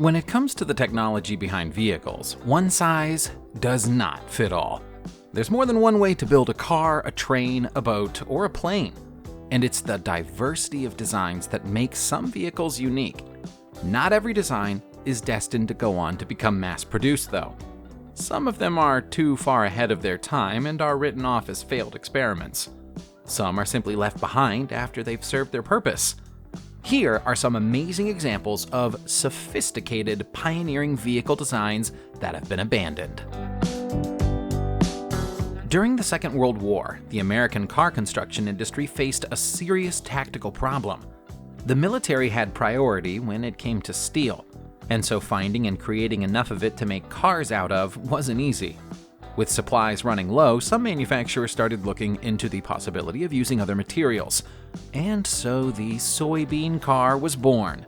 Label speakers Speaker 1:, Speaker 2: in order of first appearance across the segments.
Speaker 1: When it comes to the technology behind vehicles, one size does not fit all. There's more than one way to build a car, a train, a boat, or a plane. And it's the diversity of designs that makes some vehicles unique. Not every design is destined to go on to become mass-produced, though. Some of them are too far ahead of their time and are written off as failed experiments. Some are simply left behind after they've served their purpose. Here are some amazing examples of sophisticated, pioneering vehicle designs that have been abandoned. During the Second World War, the American car construction industry faced a serious tactical problem. The military had priority when it came to steel, and so finding and creating enough of it to make cars out of wasn't easy. With supplies running low, some manufacturers started looking into the possibility of using other materials, and so the Soybean Car was born.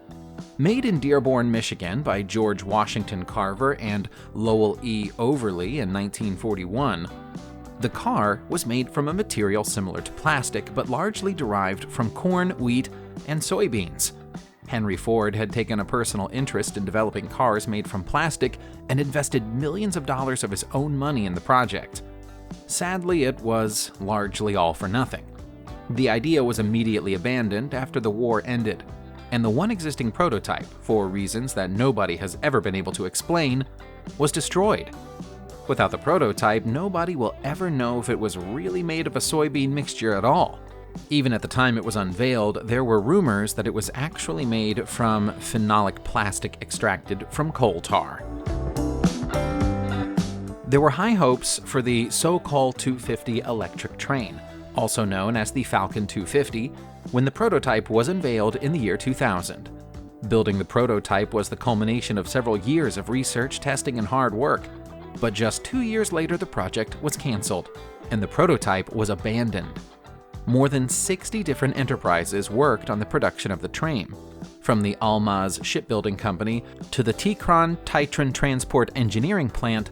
Speaker 1: Made in Dearborn, Michigan by George Washington Carver and Lowell E. Overly in 1941, the car was made from a material similar to plastic but largely derived from corn, wheat, and soybeans. Henry Ford had taken a personal interest in developing cars made from plastic and invested millions of dollars of his own money in the project. Sadly, it was largely all for nothing. The idea was immediately abandoned after the war ended, and the one existing prototype, for reasons that nobody has ever been able to explain, was destroyed. Without the prototype, nobody will ever know if it was really made of a soybean mixture at all. Even at the time it was unveiled, there were rumors that it was actually made from phenolic plastic extracted from coal tar. There were high hopes for the so-called 250 electric train, also known as the Falcon 250, when the prototype was unveiled in the year 2000. Building the prototype was the culmination of several years of research, testing, and hard work. But just 2 years later, the project was canceled, and the prototype was abandoned. More than 60 different enterprises worked on the production of the train, from the Almaz Shipbuilding Company to the Tikron Titran Transport Engineering Plant,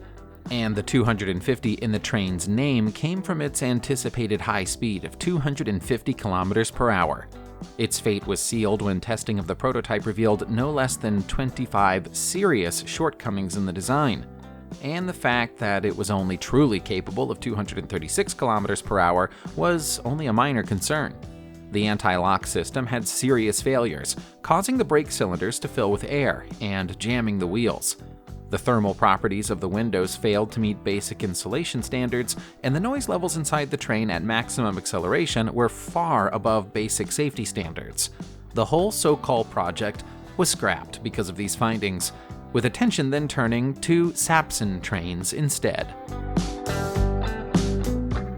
Speaker 1: and the 250 in the train's name came from its anticipated high speed of 250 kilometers per hour. Its fate was sealed when testing of the prototype revealed no less than 25 serious shortcomings in the design, and the fact that it was only truly capable of 236 kilometers per hour was only a minor concern. The anti-lock system had serious failures, causing the brake cylinders to fill with air and jamming the wheels. The thermal properties of the windows failed to meet basic insulation standards, and the noise levels inside the train at maximum acceleration were far above basic safety standards. The whole so-called project was scrapped because of these findings, with attention then turning to Sapson trains instead.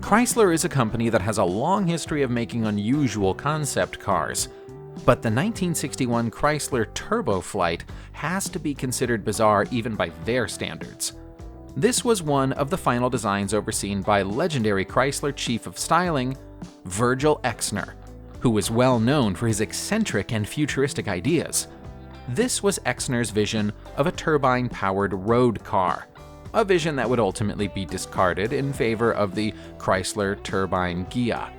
Speaker 1: Chrysler is a company that has a long history of making unusual concept cars, but the 1961 Chrysler Turboflight has to be considered bizarre even by their standards. This was one of the final designs overseen by legendary Chrysler Chief of Styling, Virgil Exner, who was well known for his eccentric and futuristic ideas. This was Exner's vision of a turbine-powered road car, a vision that would ultimately be discarded in favor of the Chrysler Turbine Ghia.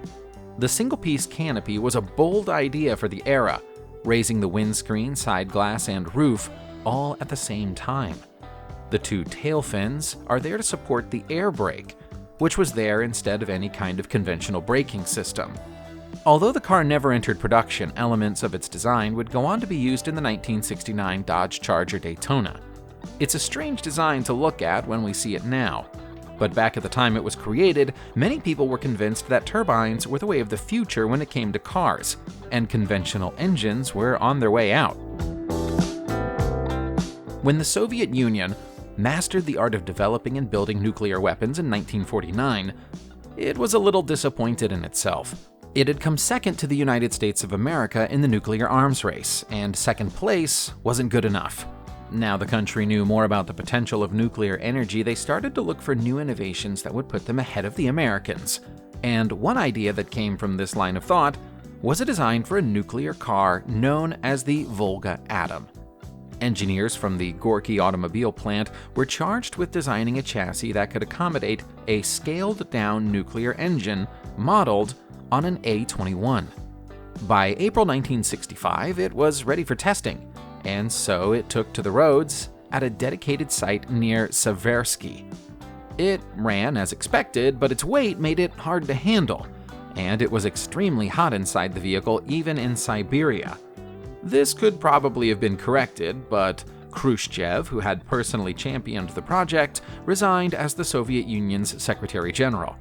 Speaker 1: The single-piece canopy was a bold idea for the era, raising the windscreen, side glass, and roof all at the same time. The two tail fins are there to support the air brake, which was there instead of any kind of conventional braking system. Although the car never entered production, elements of its design would go on to be used in the 1969 Dodge Charger Daytona. It's a strange design to look at when we see it now, but back at the time it was created, many people were convinced that turbines were the way of the future when it came to cars, and conventional engines were on their way out. When the Soviet Union mastered the art of developing and building nuclear weapons in 1949, it was a little disappointed in itself. It had come second to the United States of America in the nuclear arms race, and second place wasn't good enough. Now the country knew more about the potential of nuclear energy, they started to look for new innovations that would put them ahead of the Americans. And one idea that came from this line of thought was a design for a nuclear car known as the Volga Atom. Engineers from the Gorky automobile plant were charged with designing a chassis that could accommodate a scaled-down nuclear engine modeled on an A-21. By April 1965, it was ready for testing, and so it took to the roads at a dedicated site near Seversky. It ran as expected, but its weight made it hard to handle, and it was extremely hot inside the vehicle even in Siberia. This could probably have been corrected, but Khrushchev, who had personally championed the project, resigned as the Soviet Union's Secretary General.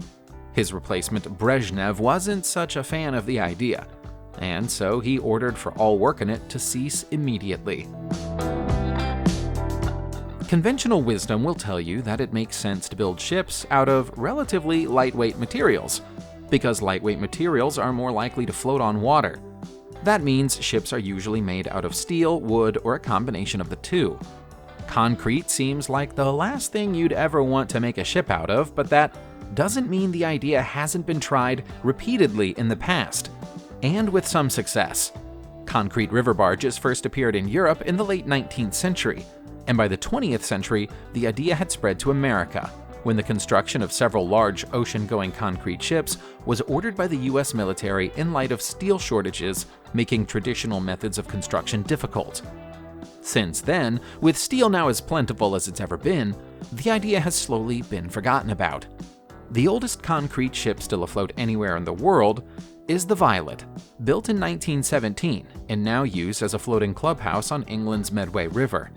Speaker 1: His replacement Brezhnev wasn't such a fan of the idea, and so he ordered for all work on it to cease immediately. Conventional wisdom will tell you that it makes sense to build ships out of relatively lightweight materials, because lightweight materials are more likely to float on water. That means ships are usually made out of steel, wood, or a combination of the two. Concrete seems like the last thing you'd ever want to make a ship out of, but that doesn't mean the idea hasn't been tried repeatedly in the past, and with some success. Concrete river barges first appeared in Europe in the late 19th century, and by the 20th century, the idea had spread to America, when the construction of several large ocean-going concrete ships was ordered by the US military in light of steel shortages, making traditional methods of construction difficult. Since then, with steel now as plentiful as it's ever been, the idea has slowly been forgotten about. The oldest concrete ship still afloat anywhere in the world is the Violet, built in 1917 and now used as a floating clubhouse on England's Medway River.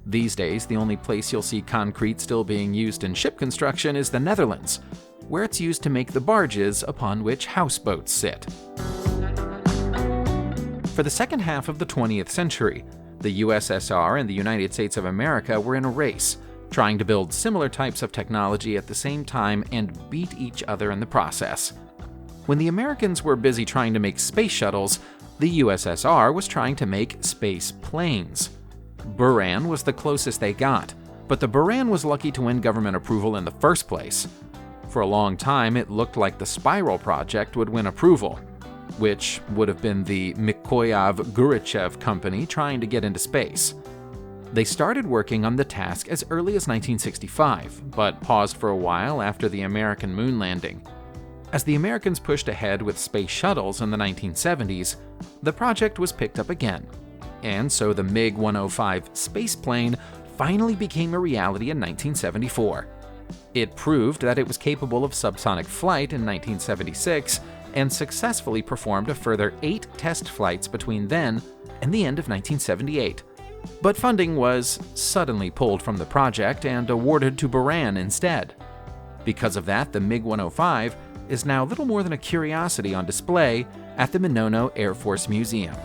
Speaker 1: These days, the only place you'll see concrete still being used in ship construction is the Netherlands, where it's used to make the barges upon which houseboats sit. For the second half of the 20th century, the USSR and the United States of America were in a race, trying to build similar types of technology at the same time and beat each other in the process. When the Americans were busy trying to make space shuttles, the USSR was trying to make space planes. Buran was the closest they got, but the Buran was lucky to win government approval in the first place. For a long time, it looked like the Spiral project would win approval, which would have been the Mikoyan-Gorbachev company trying to get into space. They started working on the task as early as 1965, but paused for a while after the American moon landing. As the Americans pushed ahead with space shuttles in the 1970s, the project was picked up again, and so the MiG-105 spaceplane finally became a reality in 1974. It proved that it was capable of subsonic flight in 1976 and successfully performed a further 8 test flights between then and the end of 1978. But funding was suddenly pulled from the project and awarded to Buran instead. Because of that, the MiG-105 is now little more than a curiosity on display at the Minono Air Force Museum.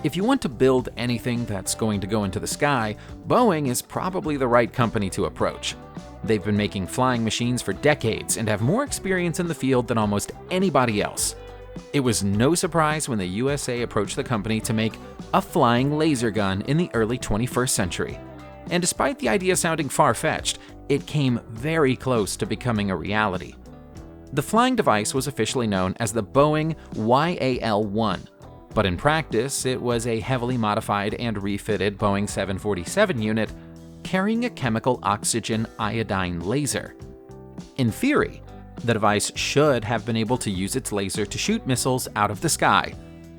Speaker 1: If you want to build anything that's going to go into the sky, Boeing is probably the right company to approach. They've been making flying machines for decades and have more experience in the field than almost anybody else. It was no surprise when the USA approached the company to make a flying laser gun in the early 21st century. And despite the idea sounding far-fetched, it came very close to becoming a reality. The flying device was officially known as the Boeing YAL One, but in practice, it was a heavily modified and refitted Boeing 747 unit carrying a chemical oxygen iodine laser. In theory, the device should have been able to use its laser to shoot missiles out of the sky.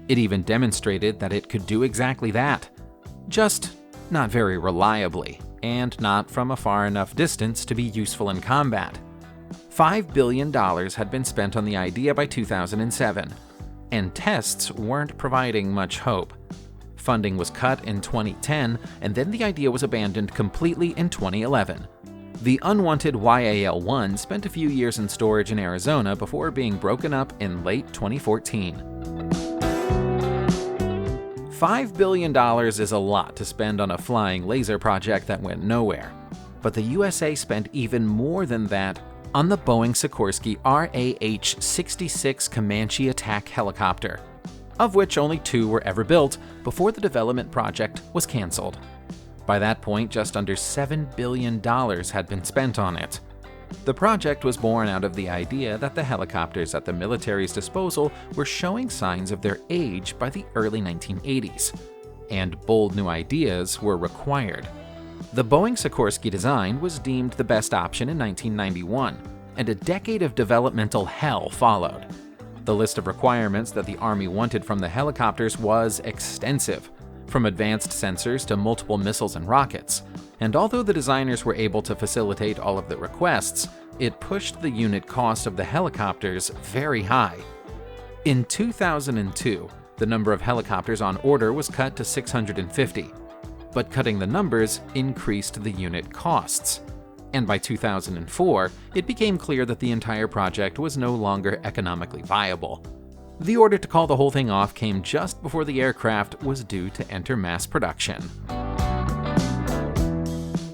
Speaker 1: It even demonstrated that it could do exactly that, just not very reliably, and not from a far enough distance to be useful in combat. $5 billion had been spent on the idea by 2007, and tests weren't providing much hope. Funding was cut in 2010, and then the idea was abandoned completely in 2011. The unwanted YAL One spent a few years in storage in Arizona before being broken up in late 2014. $5 billion is a lot to spend on a flying laser project that went nowhere, but the USA spent even more than that on the Boeing Sikorsky RAH-66 Comanche attack helicopter, of which only 2 were ever built before the development project was canceled. By that point, just under $7 billion had been spent on it. The project was born out of the idea that the helicopters at the military's disposal were showing signs of their age by the early 1980s, and bold new ideas were required. The Boeing Sikorsky design was deemed the best option in 1991, and a decade of developmental hell followed. The list of requirements that the Army wanted from the helicopters was extensive, from advanced sensors to multiple missiles and rockets. And although the designers were able to facilitate all of the requests, it pushed the unit cost of the helicopters very high. In 2002, the number of helicopters on order was cut to 650, but cutting the numbers increased the unit costs. And by 2004, it became clear that the entire project was no longer economically viable. The order to call the whole thing off came just before the aircraft was due to enter mass production.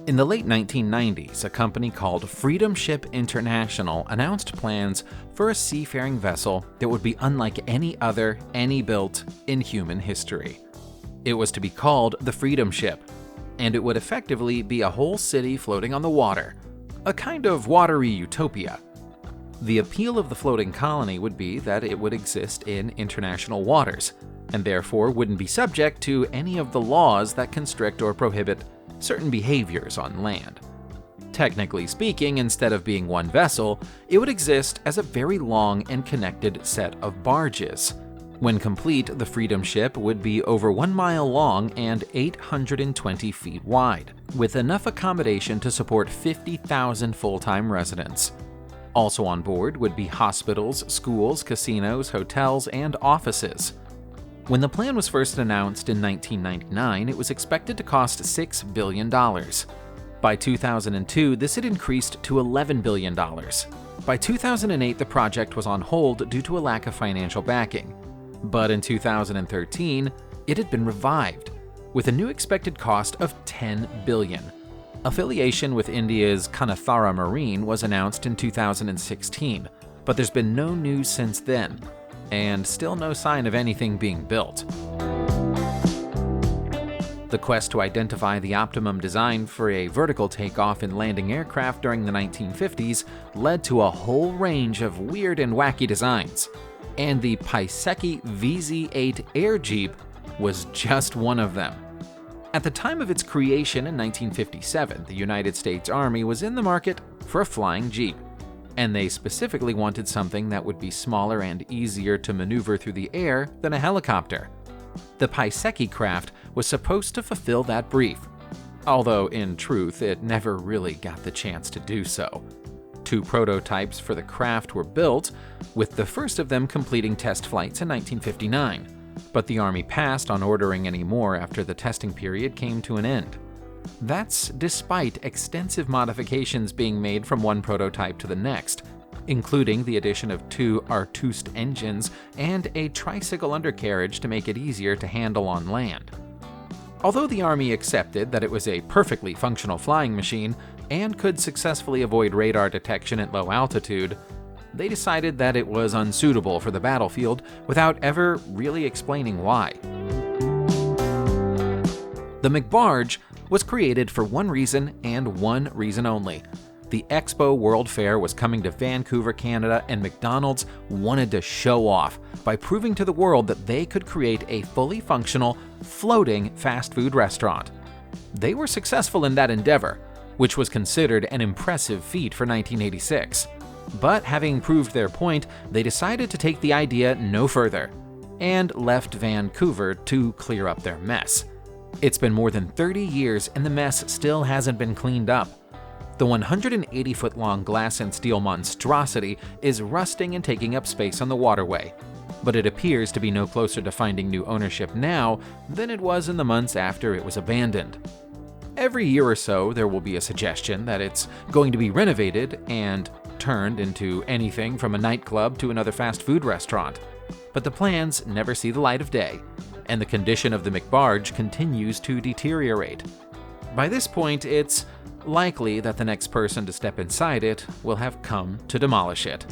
Speaker 1: In the late 1990s, a company called Freedom Ship International announced plans for a seafaring vessel that would be unlike any other built in human history. It was to be called the Freedom Ship, and it would effectively be a whole city floating on the water, a kind of watery utopia. The appeal of the floating colony would be that it would exist in international waters, and therefore wouldn't be subject to any of the laws that constrict or prohibit certain behaviors on land. Technically speaking, instead of being one vessel, it would exist as a very long and connected set of barges. When complete, the Freedom Ship would be over 1 mile long and 820 feet wide, with enough accommodation to support 50,000 full-time residents. Also on board would be hospitals, schools, casinos, hotels, and offices. When the plan was first announced in 1999, it was expected to cost $6 billion. By 2002, this had increased to $11 billion. By 2008, the project was on hold due to a lack of financial backing. But in 2013, it had been revived, with a new expected cost of $10 billion. Affiliation with India's Kanathara Marine was announced in 2016, but there's been no news since then, and still no sign of anything being built. The quest to identify the optimum design for a vertical takeoff and landing aircraft during the 1950s led to a whole range of weird and wacky designs, and the Pieszecki VZ-8 Air Jeep was just one of them. At the time of its creation in 1957, the United States Army was in the market for a flying Jeep, and they specifically wanted something that would be smaller and easier to maneuver through the air than a helicopter. The Pieszecki craft was supposed to fulfill that brief, although in truth it never really got the chance to do so. 2 prototypes for the craft were built, with the first of them completing test flights in 1959, but the Army passed on ordering any more after the testing period came to an end. That's despite extensive modifications being made from one prototype to the next, including the addition of 2 Artust engines and a tricycle undercarriage to make it easier to handle on land. Although the Army accepted that it was a perfectly functional flying machine and could successfully avoid radar detection at low altitude, they decided that it was unsuitable for the battlefield without ever really explaining why. The McBarge was created for one reason and one reason only. The Expo World Fair was coming to Vancouver, Canada, and McDonald's wanted to show off by proving to the world that they could create a fully functional, floating fast food restaurant. They were successful in that endeavor, which was considered an impressive feat for 1986. But having proved their point, they decided to take the idea no further and left Vancouver to clear up their mess. It's been more than 30 years and the mess still hasn't been cleaned up. The 180-foot-long glass and steel monstrosity is rusting and taking up space on the waterway, but it appears to be no closer to finding new ownership now than it was in the months after it was abandoned. Every year or so, there will be a suggestion that it's going to be renovated and turned into anything from a nightclub to another fast food restaurant, but the plans never see the light of day, and the condition of the McBarge continues to deteriorate. By this point, it's likely that the next person to step inside it will have come to demolish it.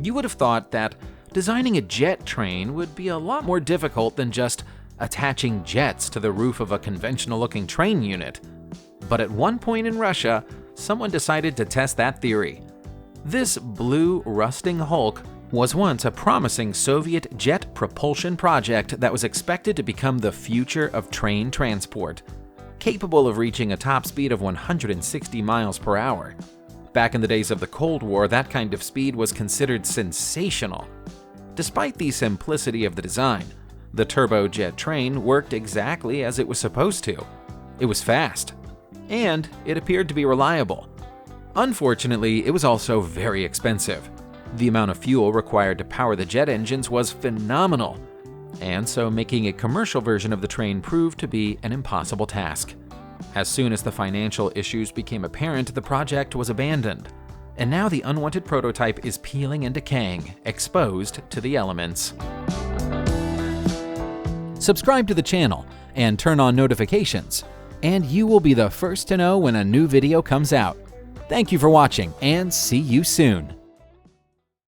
Speaker 1: You would have thought that designing a jet train would be a lot more difficult than just attaching jets to the roof of a conventional-looking train unit. But at one point in Russia, someone decided to test that theory. This blue, rusting hulk was once a promising Soviet jet propulsion project that was expected to become the future of train transport, capable of reaching a top speed of 160 miles per hour. Back in the days of the Cold War, that kind of speed was considered sensational. Despite the simplicity of the design, the turbojet train worked exactly as it was supposed to. It was fast, and it appeared to be reliable. Unfortunately, it was also very expensive. The amount of fuel required to power the jet engines was phenomenal, and so making a commercial version of the train proved to be an impossible task. As soon as the financial issues became apparent, the project was abandoned, and now the unwanted prototype is peeling and decaying, exposed to the elements. Subscribe to the channel and turn on notifications, and you will be the first to know when a new video comes out. Thank you for watching, and see you soon!